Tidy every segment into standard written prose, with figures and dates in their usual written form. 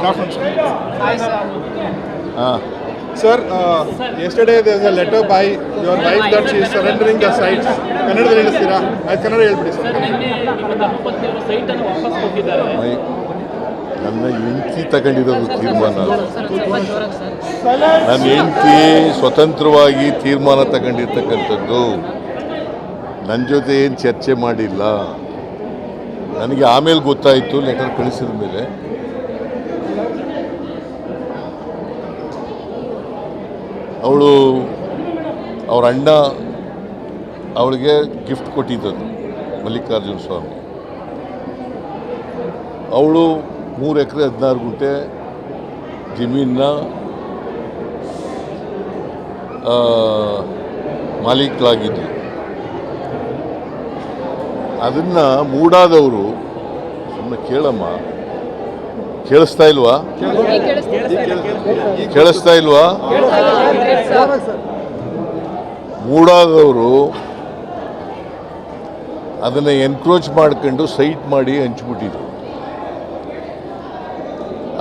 Good afternoon. Hi, sir. Sir, yesterday there was a letter by your wife that she is surrendering the sites. ಕನ್ನಡದಲ್ಲಿ ಹೇಳಿಸ್ತೀರಾ? ಆಯ್ತು, ಕನ್ನಡ ಹೇಳ್ಬಿಡಿ sir. ನಿನ್ನೆ ನಿಮ್ಮ ದಂಪತಿಯವರು ಸೈಟನ್ನು ವಾಪಸ್ ಕೊಟ್ಟಿದ್ದಾರೆ. ನನ್ನ ಹೆಂಡತಿ ತಗೊಂಡಿರೋದು ತೀರ್ಮಾನ. ಸರ್ ನನ್ನ ಹೆಂಡತಿ ಸ್ವತಂತ್ರವಾಗಿ ತೀರ್ಮಾನ ತಗೊಂಡಿರ್ತಕ್ಕಂಥದ್ದು. ನನ್ನ ಜೊತೆ ಏನು ಚರ್ಚೆ ಮಾಡಿಲ್ಲ. ನನಗೆ ಆಮೇಲೆ ಗೊತ್ತಾಯಿತು ಲೆಟರ್ ಕಳಿಸಿದ ಮೇಲೆ. ಅವಳು ಅವ್ರ ಅಣ್ಣ ಅವಳಿಗೆ ಗಿಫ್ಟ್ ಕೊಟ್ಟಿದ್ದದ್ದು ಮಲ್ಲಿಕಾರ್ಜುನ ಸ್ವಾಮಿ. ಅವಳು 3 ಎಕರೆ 16 ಗುಂಟೆ ಜಮೀನನ್ನ ಮಾಲೀಕರಾಗಿದ್ದರು. ಅದನ್ನು ಮೂಡಾದವರು ಸುಮ್ಮನೆ ಕೇಳಮ್ಮ, ಕೇಳಿಸ್ತಾ ಇಲ್ವಾ? ಮೂಡಾದವರು ಅದನ್ನು ಎನ್ಕ್ರೋಚ್ ಮಾಡ್ಕೊಂಡು ಸೈಟ್ ಮಾಡಿ ಹಂಚ್ಬಿಟ್ಟಿದ್ರು.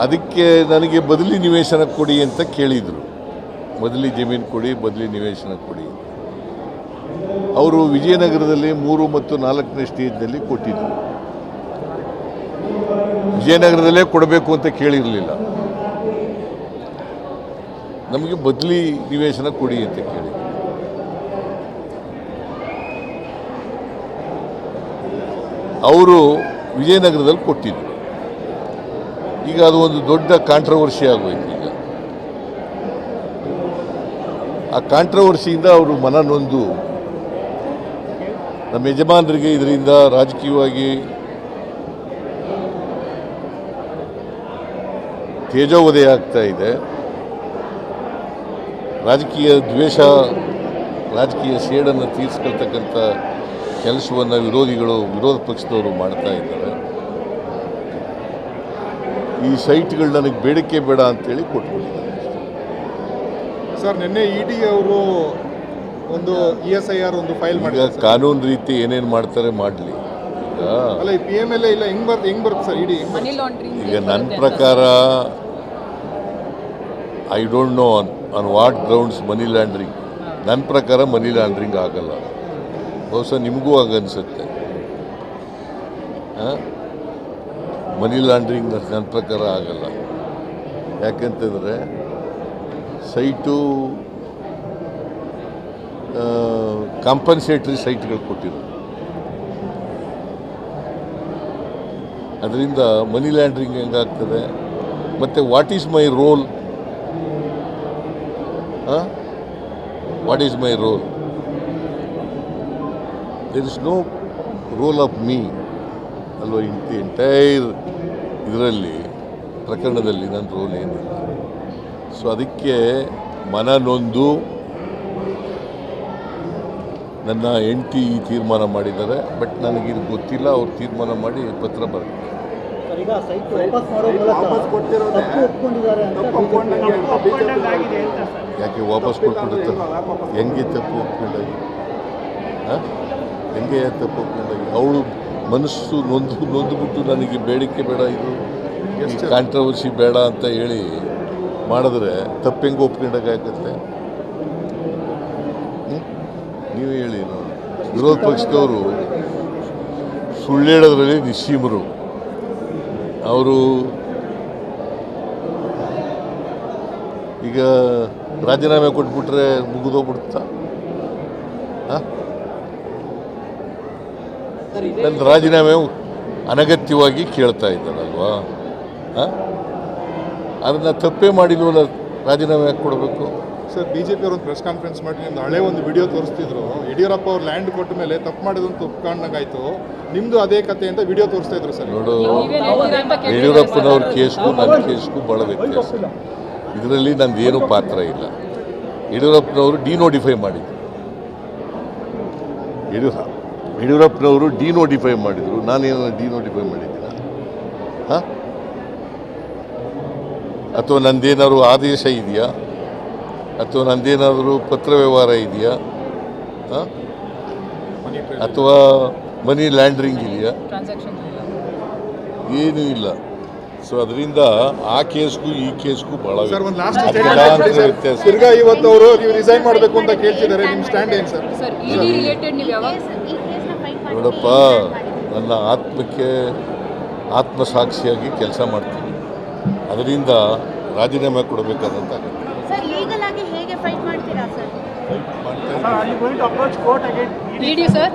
ಅದಕ್ಕೆ ನನಗೆ ಬದಲಿ ನಿವೇಶನ ಕೊಡಿ ಅಂತ ಕೇಳಿದರು. ಬದಲಿ ಜಮೀನು ಕೊಡಿ, ಬದಲಿ ನಿವೇಶನ ಕೊಡಿ. ಅವರು ವಿಜಯನಗರದಲ್ಲಿ 3 ಮತ್ತು 4ನೇ ಸ್ಟೇಜ್ನಲ್ಲಿ ಕೊಟ್ಟಿದ್ದರು. ವಿಜಯನಗರದಲ್ಲೇ ಕೊಡಬೇಕು ಅಂತ ಕೇಳಿರಲಿಲ್ಲ. ನಮಗೆ ಬದಲಿ ನಿವೇಶನ ಕೊಡಿ ಅಂತ ಕೇಳಿ. ಅವರು ವಿಜಯನಗರದಲ್ಲಿ ಕೊಟ್ಟಿದ್ದರು. ಈಗ ಅದು ಒಂದು ದೊಡ್ಡ ಕಾಂಟ್ರವರ್ಸಿ ಆಗೋಯ್ತು. ಈಗ ಆ ಕಾಂಟ್ರವರ್ಸಿಯಿಂದ ಅವರು ಮನನೊಂದು ನಮ್ಮ ಯಜಮಾನರಿಗೆ ಇದರಿಂದ ರಾಜಕೀಯವಾಗಿ ತೇಜೋವಧೆ ಆಗ್ತಾ ಇದೆ. ರಾಜಕೀಯ ದ್ವೇಷ, ರಾಜಕೀಯ ಸೇಡನ್ನು ತೀರಿಸ್ಕೊಳ್ತಕ್ಕಂಥ ಕೆಲಸವನ್ನು ವಿರೋಧ ಪಕ್ಷದವರು ಮಾಡ್ತಾ ಇದ್ದಾರೆ. ಈ ಸೈಟ್ಗಳು ನನಗೆ ಬೇಡಿಕೆ ಬೇಡ ಅಂತೇಳಿ ಕೊಟ್ಬಿಟ್ಟಿದ್ದಾರೆ. ಸರ್, ನಿನ್ನೆ ಇಡಿ ಅವರು ಒಂದು ESIR ಒಂದು ಫೈಲ್ ಮಾಡಿದ್ದಾರೆ. ಕಾನೂನು ರೀತಿ ಏನೇನು ಮಾಡ್ತಾರೆ ಮಾಡಲಿ. ಈಗ ಅಲ್ಲ, ಈ PMLA ಇಲ್ಲ, ಹೆಂಗ್ ಬರುತ್ತೆ ಸರ್ ಇಡಿ? ಈಗ ನನ್ನ ಪ್ರಕಾರ I don't know on what grounds money laundering. ನನ್ನ ಪ್ರಕಾರ ಮನಿ ಲ್ಯಾಂಡ್ರಿಂಗ್ ಆಗಲ್ಲ. ಬಹುಶಃ ನಿಮಗೂ ಆಗನ್ಸುತ್ತೆ. ಮನಿ ಲ್ಯಾಂಡ್ರಿಂಗ್ ನನ್ನ ಪ್ರಕಾರ ಆಗಲ್ಲ. ಯಾಕೆಂತಂದರೆ ಸೈಟು ಕಾಂಪನ್ಸೇಟ್ರಿ ಸೈಟ್ಗಳು ಕೊಟ್ಟಿರೋದು. ಅದರಿಂದ ಮನಿ ಲ್ಯಾಂಡ್ರಿಂಗ್ ಹೆಂಗಾಗ್ತದೆ? ಮತ್ತು what is my role? What is my role? There is no role of me ಅಲ್ವ. ಎಂಟೈರ್ ಇದರಲ್ಲಿ ಪ್ರಕರಣದಲ್ಲಿ ನನ್ನ ರೋಲ್ ಏನಿಲ್ಲ. ಸೊ ಅದಕ್ಕೆ ಮನನೊಂದು ನನ್ನ ಹೆಂಡತಿ ಈ ತೀರ್ಮಾನ ಮಾಡಿದ್ದಾರೆ. ಬಟ್ ನನಗಿದು ಗೊತ್ತಿಲ್ಲ. ಅವ್ರು ತೀರ್ಮಾನ ಮಾಡಿ ಪತ್ರ ಬರುತ್ತೆ. ಯಾಕೆ ವಾಪಸ್ ಕೊಟ್ಬಿಡುತ್ತೆ? ಹೆಂಗೆ ತಪ್ಪು ಒಪ್ಕೊಂಡಾಗಿ? ಹೆಂಗೆ ತಪ್ಪು ಒಪ್ಕೊಂಡಾಗಿ? ಅವಳು ಮನಸ್ಸು ನೊಂದುಬಿಟ್ಟು ನನಗೆ ಬೇಡಿಕೆ ಬೇಡ, ಇದು ಕಾಂಟ್ರವರ್ಸಿ ಬೇಡ ಅಂತ ಹೇಳಿ ಮಾಡಿದ್ರೆ ತಪ್ಪು ಹೆಂಗೆ ಒಪ್ಕೊಂಡಾಗತ್ತೆ? ನೀವೇ ಹೇಳಿ. ವಿರೋಧ ಪಕ್ಷದವರು ಸುಳ್ಳು ಹೇಳೋದ್ರಲ್ಲಿ ನಿಸ್ಸೀಮರು. ಅವರು ಈಗ ರಾಜೀನಾಮೆ ಕೊಟ್ಬಿಟ್ರೆ ಮುಗಿದೋಗ್ಬಿಡುತ್ತಾ? ನನ್ನ ರಾಜೀನಾಮೆ ಅನಗತ್ಯವಾಗಿ ಕೇಳ್ತಾ ಇದ್ದಾರಲ್ವಾ? ಅದನ್ನು ತಪ್ಪೇ ಮಾಡಿಲ್ವಲ್ಲ, ರಾಜೀನಾಮೆ ಯಾಕೆ ಕೊಡಬೇಕು? ಸರ್, BJP ಅವರು ಒಂದು ಪ್ರೆಸ್ ಕಾನ್ಫರೆನ್ಸ್ ಮಾಡಿ ನಿಮ್ದು ಹಳೆ ಒಂದು ವಿಡಿಯೋ ತೋರಿಸ್ತಿದ್ರು. ಯಡಿಯೂರಪ್ಪ ಅವ್ರು ಲ್ಯಾಂಡ್ ಕೊಟ್ಟ ಮೇಲೆ ತಪ್ಪು ಮಾಡಿದಂತ ಒಪ್ಕೊಂಡಾಗಾಯ್ತು. ನಿಮ್ಮದು ಅದೇ ಕತೆ ಅಂತ ವಿಡಿಯೋ ತೋರಿಸ್ತಾ ಇದ್ರು ಸರ್. ನೋಡು, ಯಡಿಯೂರಪ್ಪನವ್ರ ಕೇಸ್ಗೂ ನನ್ನ ಕೇಸ್ಗೂ ಭಾಳ ವ್ಯತ್ಯಾಸ. ಇದರಲ್ಲಿ ನಂದೇನು ಪಾತ್ರ ಇಲ್ಲ. ಯಡಿಯೂರಪ್ಪನವರು ಡಿನೋಟಿಫೈ ಮಾಡಿದರು. ಯಡಿಯೂರಪ್ಪನವರು ಡಿನೋಟಿಫೈ ಮಾಡಿದರು. ನಾನೇನು ಡಿನೋಟಿಫೈ ಮಾಡಿದ್ದೀನ? ಅಥವಾ ನಂದೇನಾದ್ರು ಆದೇಶ ಇದೆಯಾ? ಅಥವಾ ನಂದೇನಾದರೂ ಪತ್ರ ವ್ಯವಹಾರ ಇದೆಯಾ? ಅಥವಾ ಮನಿ ಲ್ಯಾಂಡ್ರಿಂಗ್ ಇದೆಯಾ? ಏನೂ ಇಲ್ಲ. ಸೊ ಸೊ ಅದರಿಂದ ಆ ಕೇಸ್ಗೂ ಈ ಕೇಸ್ಗೂ ಭಾಳ ಸರ್ ಒಂದು ಲಾಸ್ಟ್ ವ್ಯತ್ಯಾಸ. ತಿರ್ಗಾ ಇವತ್ತು ಅವರು ನೀವು ರಿಸೈನ್ ಮಾಡಬೇಕು ಅಂತ ಕೇಳ್ತಿದ್ದಾರೆ. ನಿಮ್ಮ ಸ್ಟ್ಯಾಂಡ್ ಏನು ಸರ್? ಸರ್ ಇಡಿ ರಿಲೇಟೆಡ್ ನೀವು ಯಾವಾಗ ನೋಡಪ್ಪ, ನನ್ನ ಆತ್ಮಕ್ಕೆ ಆತ್ಮಸಾಕ್ಷಿಯಾಗಿ ಕೆಲಸ ಮಾಡ್ತೀನಿ. ಅದರಿಂದ ರಾಜೀನಾಮೆ ಕೊಡಬೇಕಾದಂತ ಸರ್ ಲೀಗಲ್ ಆಗಿ ಹೇಗೆ ಫೈಟ್ ಮಾಡ್ತೀರಾ ಸರ್? ಮಾಡ್ತಾ ಇದ್ದೀನಿ. ಇಡಿ ಸರ್